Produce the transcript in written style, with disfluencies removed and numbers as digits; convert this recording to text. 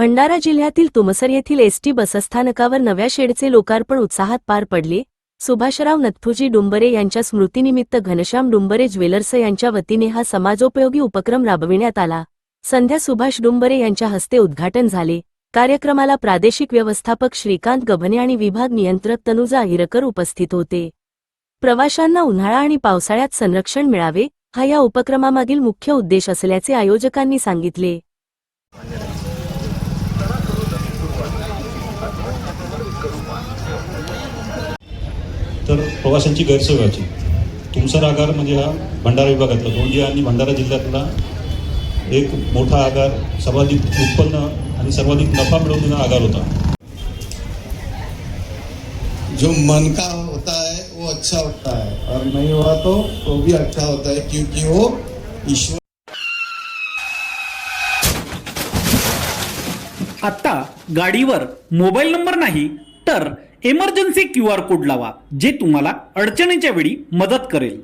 भंडारा जिल्ह्यातील तुमसर येथील एसटी बसस्थानकावर नव्या शेडचे लोकार्पण उत्साहात पार पडले। सुभाषराव नथुजी डुंबरे यांच्या स्मृतीनिमित्त घनश्याम डुंबरे ज्वेलर्स यांच्या वतीने हा समाजोपयोगी उपक्रम राबविण्यात आला। संध्या सुभाष डुंबरे यांच्या हस्ते उद्घाटन झाले। कार्यक्रमाला प्रादेशिक व्यवस्थापक श्रीकांत गभने आणि विभाग नियंत्रक तनुजा अहिरकर उपस्थित होते। प्रवाशांना उन्हाळा आणि पावसाळ्यात संरक्षण मिळावे हा या उपक्रमामागील मुख्य उद्देश असल्याचे आयोजकांनी सांगितले। तर प्रवाशांची गैरसोय व्हायची। तुमसर आगार म्हणजे हा भंडारा विभागातला गोंदिया आणि भंडारा जिल्ह्यातला एक मोठा आगार, सर्वाधिक उत्पन्न आणि सर्वाधिक नफा मिळवणारा आगार होता। जो मन का होता है वो अच्छा होता है और नहीं हुआ तो भी अच्छा होता है, क्योंकि वो ईश्वर। आता गाडीवर मोबाईल नंबर नाही तर इमर्जन्सी QR कोड लावा, जे तुम्हाला अडचणीच्या वेळी मदत करेल।